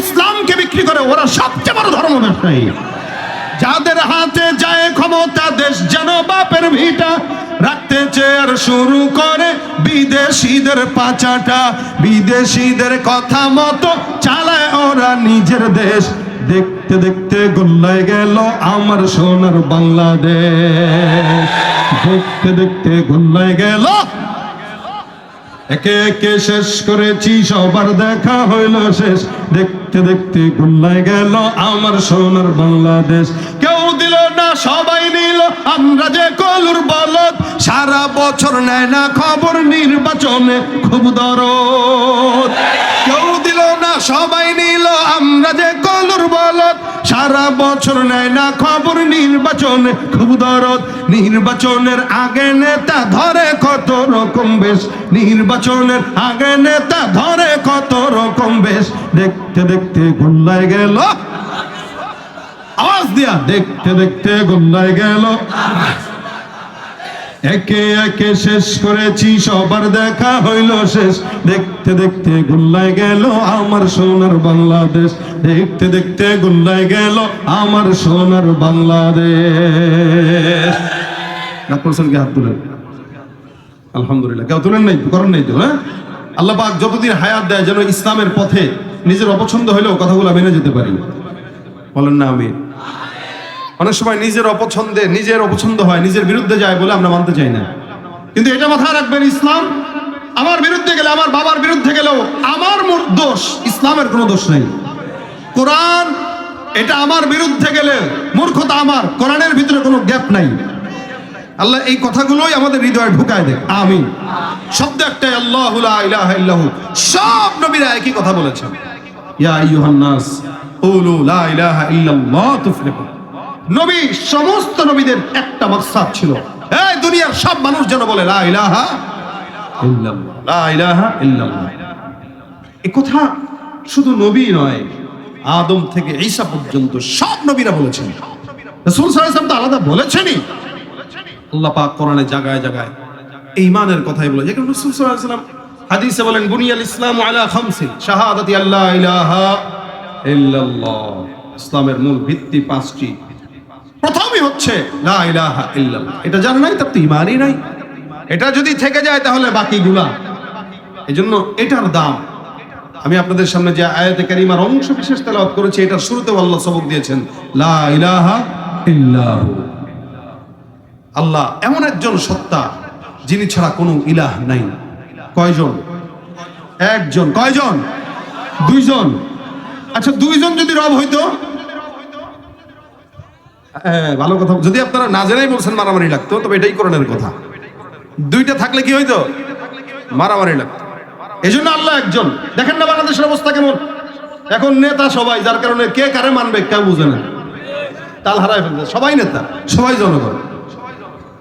ইসলামকে বিক্রি করে, ওরা সবচেয়ে বড় ধর্ম ব্যবসায়ী। যাদের হাতে যায় ক্ষমতা, দেশ যেন বাপের ভিটা, রাখতে চেয়ার শুরু করে বিদেশিদের পাচাটা। বিদেশিদের কথা মতো চালায় ওরা নিজের দেশ। দেখতে দেখতে গোল্লায় গেল আমার সোনার বাংলাদেশ। দেখতে দেখতে গোল্লায় গেল। একে একে শেষ করেছি, সবার দেখা হইল শেষ। দেখতে দেখতে গোল্লায় গেল আমার সোনার বাংলাদেশ। কেউ দিল না, সবাই নিল, আমরা যে কলুর বলদ। সারা বছর নেয় না খবর, নির্বাচনে খুব দরদ। কেউ দিল না, সবাই নিল, আমরা যে কলুর বলদ। সারা বছর নেয় না খবর, নির্বাচনে খুব দরদ। নির্বাচনের আগে নেতা ধরে কত রকম বেশ। নির্বাচনের আগে নেতা ধরে কত রকম বেশ। দেখতে দেখতে গোল্লায় গেল, আওয়াজ দিয়া দেখতে দেখতে গোল্লায় গেল। একে একে শেষ করেছি, সবার দেখা হইল শেষ। দেখতে দেখতে গোল্লায় গেল আমার সোনার বাংলাদেশ। দেখতে দেখতে গোল্লায় গেল আমার সোনার বাংলাদেশ। রাত করছেন কি? হাত তুলেন। আলহামদুলিল্লাহ। কেউ তুলেন নাই? করেন নাই তো? হ্যাঁ, আল্লাহ পাক যতদিন হায়াত দেয় যেন ইসলামের পথে নিজের অপছন্দ হইলেও কথাগুলো মেনে যেতে পারি। বলেন না আমিন। অনেক সময় নিজের অপছন্দে নিজের অপছন্দ হয়, নিজের বিরুদ্ধে যায় বলে আমরা মানতে চাই না। কিন্তু এটা মাথায় রাখবেন, ইসলাম আমার বিরুদ্ধে গেলে, আমার বাবার বিরুদ্ধে গেলেও আমার দোষ, ইসলামের কোনো দোষ নেই। কোরআন এটা আমার বিরুদ্ধে গেলে মূর্খতা আমার, কোরআনের ভিতরে কোনো গ্যাপ নাই। আল্লাহ এই কথাগুলোই আমাদের হৃদয়ে ঢুকায় দেয়। আমিন। শব্দ একটাই, আল্লাহু লা ইলাহা ইল্লাহু। সব নবীরা একই কথা বলেছেন, ইয়া আইয়ুহান নাস কুলু লা ইলাহা ইল্লাল্লাহ তুফলিহু। নবী, সমস্ত নবীদের একটা মাকসাদ ছিল, এই দুনিয়ার সব মানুষ যেন বলে লা ইলাহা ইল্লাল্লাহ, লা ইলাহা ইল্লাল্লাহ। এই কথা শুধু নবী নয়, আদম থেকে ঈসা পর্যন্ত সব নবীরা বলেছেন। রাসূল সাল্লাল্লাহু আলাইহি ওয়াসাল্লাম তো আলাদা বলেছেনই। আল্লাহ পাক কোরআনে জায়গায় জায়গায় ঈমানের কথাই বলে। যেমন রাসূল সাল্লাল্লাহু আলাইহি ওয়াসাল্লাম হাদিসে বলেন, বুনিয়াল ইসলামু আলা খামসিন, শাহাদাতি আল্লা ইলাহা ইল্লাল্লাহ। ইসলামের মূল ভিত্তি পাঁচটি। প্রথমই হচ্ছে লা ইলাহা ইল্লাল্লাহ। এটা জানা নাই তার তো ঈমানই নাই। এটা যদি থেকে যায় তাহলে বাকিগুলা। এজন্য এটার দাম। আমি আপনাদের সামনে যে আয়াতে কারিমার অংশ বিশেষ তেলাওয়াত করেছি, এটার শুরুতেও আল্লাহ সবক দিয়েছেন, লা ইলাহা ইল্লাহু। আল্লাহ এমন একজন সত্তা যিনি ছাড়া কোনো ইলাহ নাই। কয়জন? একজন। কয়জন? দুইজন। আচ্ছা, দুইজন যদি রব হইতো, ভালো কথা। যদি আপনারা না জেনেই বলছেন মারামারি লাগতো, তবে এটাই কোরআনের কথা। দুইটা থাকলে কি হইতো? মারামারি লাগতো। এই জন্য আল্লাহ একজন। দেখেন না বাংলাদেশের অবস্থা কেমন এখন? নেতা সবাই, যার কারণে কে কারে মানবে কেউ বুঝে না। তাল হারায় ফেলছে। সবাই নেতা, সবাই জনগণ।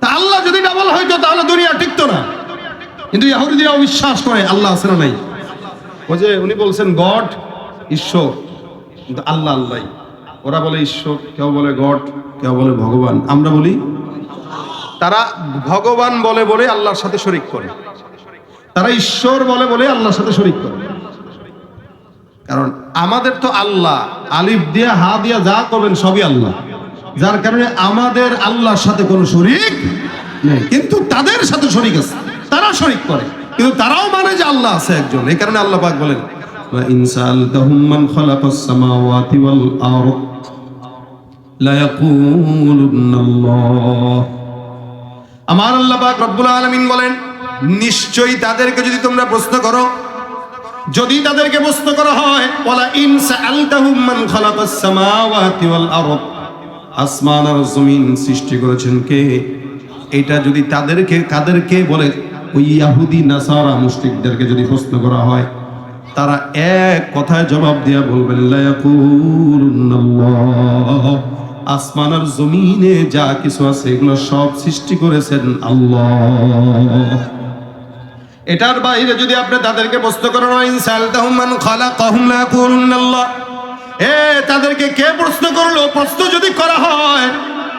তা আল্লাহ যদি ডাবল হইতো তাহলে দুনিয়া টিকতো না। কিন্তু ইহুদিরা বিশ্বাস করে আল্লাহ আছে না নাই। ওই যে উনি বলছেন গড, ঈশ্বর, কিন্তু আল্লাহ আল্লাহ। ওরা বলে ঈশ্বর, কেউ বলে গড, কেউ বলে ভগবান। আমরা বলি তারা ভগবান বলে বলে আল্লাহর সাথে শরীক করে, তারা ঈশ্বর বলে বলে আল্লাহর সাথে শরীক করে। কারণ আমাদের তো আল্লাহ আলিফ দিয়া হা দিয়া যা করবেন সবই আল্লাহ, যার কারণে আমাদের আল্লাহর সাথে কোনো শরীক নেই। কিন্তু তাদের সাথে শরীক আছে, তারা শরীক করে, কিন্তু তারাও মানে যে আল্লাহ আছে একজন। এই কারণে আল্লাহ পাক বলেন, ওয়া ইন সাআলতাহুম মান খালাকাস সামাওয়াতি ওয়াল আরদ লা ইয়াকুলুনাল্লাহ। আমার আল্লাহ পাক রব্বুল আলামিন বলেন, নিশ্চয়ই তাদেরকে যদি তোমরা প্রশ্ন করো, যদি তাদেরকে প্রশ্ন করা হয়, ওয়ালা ইন সাআলতাহুম মান খালাকাস সামাওয়াতি ওয়াল আরদ, আসমান আর জমিন সৃষ্টি করেছেন কে, এটা যদি তাদেরকে বলে, ওই ইহুদি নাসারা মুশরিকদেরকে যদি প্রশ্ন করা হয়, তারা এক কথায় জবাব দিয়া বলবেন, লা ইয়াকুলুনাল্লাহ। আসমান আর জমিনে যা কিছু আছে এগুলো সব সৃষ্টি করেছেন আল্লাহ। এটার বাইরে যদি আপনি তাদেরকে প্রশ্ন করেন, ইন সাআলতাহুম মান খালাকাহুম লা ইয়াকুলুনাল্লাহ, তাদেরকে কে প্রশ্ন করলো, প্রশ্ন যদি করা হয়,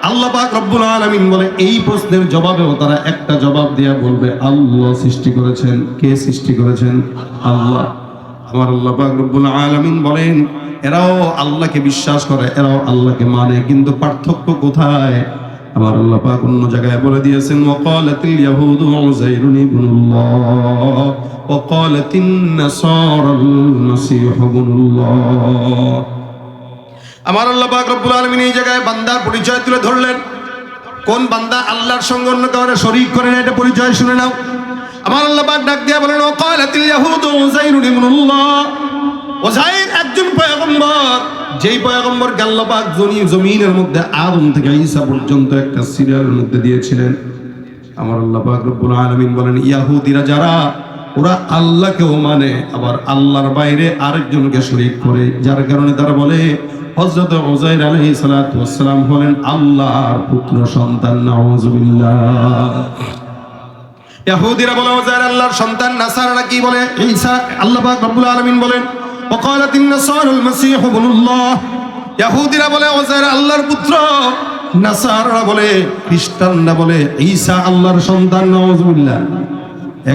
আল্লাহ পাক রব্বুল আলামিন বলে এই প্রশ্নের জবাবেও তারা একটা জবাব দিয়া বলবে, আল্লাহ সৃষ্টি করেছেন। কে সৃষ্টি করেছেন? আল্লাহ। আমার আল্লাহ পাক রব্বুল আলামিন বলেন এরাও আল্লাহকে বিশ্বাস করে, এরাও আল্লাহকে মানে, কিন্তু পার্থক্য কোথায়? আমার আল্লাহ পাক অন্য জায়গায় বলে দিয়েছেন ওয়াকালাতিল ইয়াহুদু উযাইরুন ইবনুল্লাহ ওয়াকালাতিন নাসারাল মাসীহু ইবনুল্লাহ। আমার আল্লাহ পাক রব্বুল আলামিন এই জায়গায় বান্দার পরিচয় তুলে ধরলেন। কোন বান্দা আল্লাহর সঙ্গে অন্য কাউকে শরীক করে না, এটা পরিচয় শুনে নাও। আমার আল্লাহ পাক ডাক দিয়ে বলেন ওয়াকালাতিল ইয়াহুদু উযাইরুন ইবনুল্লাহ, উযাইর একজন পয়গম্বর, যেই পয়গম্বরকে আল্লাহ পাক জমিনের মধ্যে আদম থেকে ঈসা পর্যন্ত একটা সিরিয়ালের মধ্যে দিয়েছিলেন। আমার আল্লাহ পাক রব্বুল আলামিন বলেন ইহুদিরা যারা, ওরা আল্লাহকেও মানে আবার আল্লাহর বাইরে আরেকজনকে শরীক করে, যার কারণে তারা বলে হযরত উযাইর আলাইহিস সালাতু ওয়াস সালাম হলেন আল্লাহর পুত্র সন্তান। নাউযুবিল্লাহ। ইহুদিরা বলে উযাইর আল্লাহর সন্তান, নাসারারা কি বলে ঈসা, আল্লাহ পাক রব্বুল আলামিন বলেন ওয়াকালাতিন নাসারুল মাসীহু ইবনুল্লাহ। ইহুদিরা বলে উযাইর আল্লাহর পুত্র, নাসারারা বলে, খ্রিস্টানরা বলে ঈসা আল্লাহর সন্তান। নাউযুবিল্লাহ।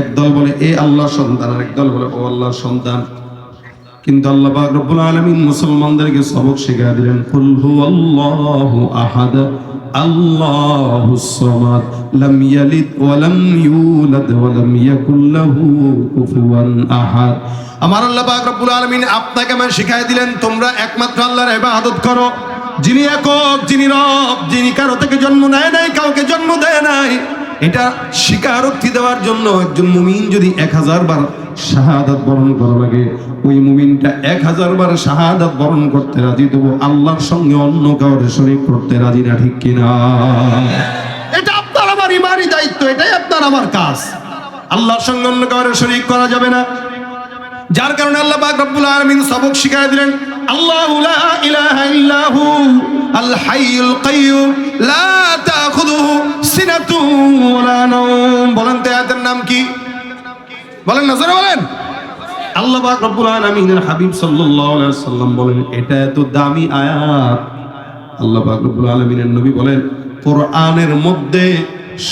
একদল বলে এ আল্লাহর সন্তান, আর একদল বলে ও আল্লাহর সন্তান। কিন্তু আল্লাহ পাক রব্বুল আলামিন মুসলমানদেরকে সবক শিখিয়ে দিলেন কুল হুয়াল্লাহু আহাদ আল্লাহুস সামাদ লাম ইয়ালিদ ওয়া লাম ইউলাদ ওয়া লাম ইয়াকুল লাহু কুফুয়ান আহাদ। আমার আল্লাহ পাক রব্বুল আলামিন আপনাকে আমি শিখিয়ে দিলেন তোমরা একমাত্র আল্লাহর ইবাদত করো, যিনি একক, যিনি রব, যিনি কারো থেকে জন্ম নেয় নাই, কাউকে জন্ম দেয় নাই। এটা স্বীকারোক্তি দেওয়ার জন্য একজন মুমিন যদি 1000 বার শাহাদাত বরণ করা লাগে, ওই মুমিনটা 1000 বার শাহাদাত বরণ করতে রাজি, তবু আল্লাহর সঙ্গে অন্য কাউকে শরীক করতে রাজি না, ঠিক কিনা? এটা আপনার আমার ইমানি দায়িত্ব, এটাই আপনার আমার কাজ। আল্লাহর সঙ্গে অন্য কাউকে শরীক করা যাবে না। যার কারণে আল্লাহ পাক রব্বুল আলামিন সবক শিখিয়ে দিলেন আল্লাহু লা ইলাহা ইল্লাহু আল হাইয়ুল কাইয়্যুম লা তাখুযুহু সিনাতুন ওয়ালা নাওম। বলেন তো আয়াতের নাম কি? বলেন না, জোরে বলেন। আল্লাহ পাক রব্বুল আলামিনের হাবিব সাল্লাল্লাহু আলাইহি ওয়াসাল্লাম বলেন এটা এত দামি আয়াত। আল্লাহ পাক রব্বুল আলামিনের নবী বলেন কোরআনের মধ্যে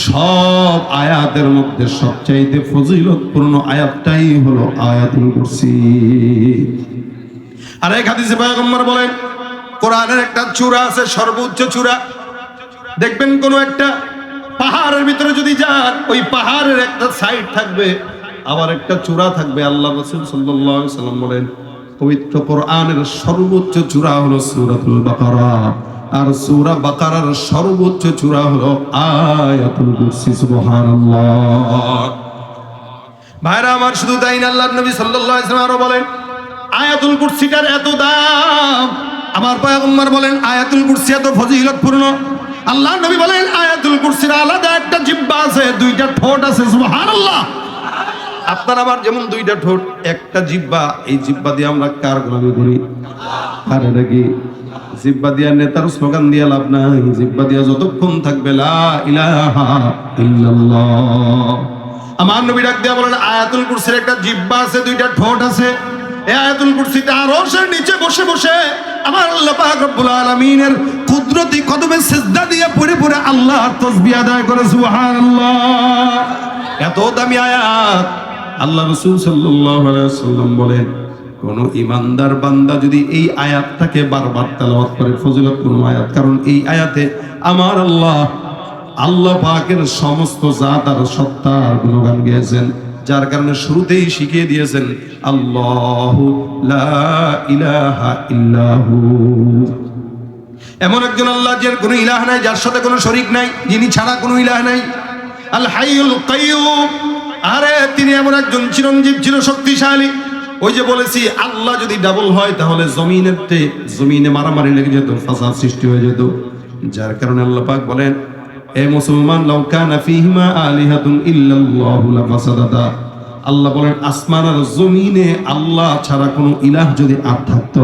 সব আয়াতের মধ্যে সবচাইতে ফজিলতপূর্ণ আয়াতটাই হলো আয়াতুল কুরসি। আর এক হাদিসে পয়গম্বর বলেন কোরআনের একটা চূড়া আছে, সর্বোচ্চ চূড়া। দেখবেন কোন একটা পাহাড়ের ভিতরে যদি যান, ওই পাহাড়ের একটা সাইড থাকবে, আবার একটা চূড়া থাকবে। আল্লাহ রাসূল সাল্লাল্লাহু আলাইহি ওয়াসাল্লাম বলেন পবিত্র কোরআনের সর্বোচ্চ চূড়া হলো সূরাতুল বাকারা, আর সূরা বাকারার সর্বোচ্চ চূড়া হলো আয়াতুল কুরসি। সুবহানাল্লাহ। ভাইরা আমার, শুধু তাই না, আল্লাহর নবী সাল্লাল্লাহু আলাইহি ওয়াসাল্লাম আরো বলেন আয়াতুল কুরসিটার এত দাম। আমার পয়গম্বর বলেন আয়াতুল কুরসি এত ফজিলতপূর্ণ। আল্লাহর নবী বলেন আয়াতুল কুরসির আলাদা একটা জিহ্বা আছে, দুইটা ঠোঁট আছে। সুবহানাল্লাহ। আপনার আমার যেমন দুইটা ঠোঁট, একটা জিহ্বা, এই জিহ্বা দিয়ে আমরা কার গোলামি করি? আর এটা কি জিহ্বা দিয়া নেতার স্লোগান দিয়া লাভ নাই। জিহ্বা দিয়া যতক্ষণ থাকবে লা ইলাহা ইল্লাল্লাহ। আমার নবী ডাক দিয়া বলেন আয়াতুল কুরসির একটা জিহ্বা আছে, দুইটা ঠোঁট আছে। এই আয়াতুল কুরসিতে আরশের নিচে বসে বসে আমার আল্লাহ পাক রব্বুল আলামিনের কুদরতি কদমে সিজদা দিয়ে পড়ে পড়ে আল্লাহর তাসবিহ আদায় করে। সুবহানাল্লাহ। এত দামি আয়াত। আল্লাহ রাসূল সাল্লাল্লাহু আলাইহি ওয়াসাল্লাম বলেন কোন ইমানদার বান্দা যদি এই আয়াতটাকে বারবার তেলাওয়াত করে, ফজিলতপূর্ণ আয়াত, কারণ এই আয়াতে আমার আল্লাহ পাকের সমস্ত জাত আর সত্তার গুণগান গেয়েছেন, যার কারণে শুরুতেই শিখিয়ে দিয়েছেন আল্লাহু লা ইলাহা ইল্লাহু। এমন একজন আল্লাহ যার কোনো ইলাহ নাই, যার সাথে কোনো শরীক নাই, যিনি ছাড়া কোনো ইলাহ নাই। আল হাইয়ুল কাইয়্যুম, আরে তিনি এমন একজন চিরঞ্জীব, চির শক্তিশালী। ওই যে বলেছি আল্লাহ যদি ডাবল হয় তাহলে জমিনে মারামারি লেগে যেত, ফাসাদ সৃষ্টি হয়ে যেত। যার কারণে আল্লাহ পাক বলেন এ মুসলমান লাউ কানা ফীহিমা আলিহাতুন ইল্লাল্লাহু লাফাসাদাতা। আল্লাহ বলেন আসমান আর জমিনে আল্লাহ ছাড়া কোনো ইলাহ যদি আর থাকতো,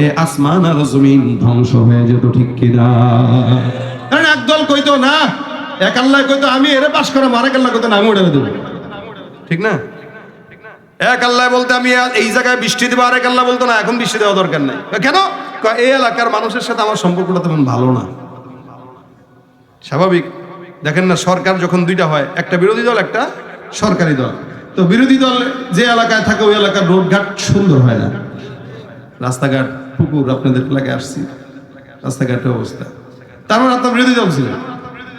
এ আসমান আর জমিন ধ্বংস হয়ে যেত, ঠিক কিনা? কারণ একদল কইতো না, এক আল্লাহ কইতো আমি এরে পাস করে, আরেক আল্লাহ কইতো না আমি উড়ে দেব, ঠিক না? এক আল্লাহ বলতে আমি এই জায়গায় বৃষ্টি দেবো, আরেক আল্লাহ বলতো না এখন বৃষ্টি দেওয়া দরকার নাই। কেন? এই এলাকার মানুষের সাথে আমার সম্পর্কটা তেমন ভালো না। স্বাভাবিক। দেখেন না, সরকার যখন দুইটা হয়, একটা বিরোধী দল একটা সরকারি দল, তো তো বিরোধী দল যে এলাকায় থাকে ওই এলাকার রোডঘাট সুন্দর হয় না, রাস্তাঘাট পুকুর, আপনাদের এলাকায় আসছি রাস্তাঘাটের অবস্থা, তার মানে আপনার বিরোধী দল ছিলেন,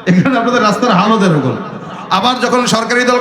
এখানে আপনাদের রাস্তার হালত এরকম। আবার যখন সরকারি দল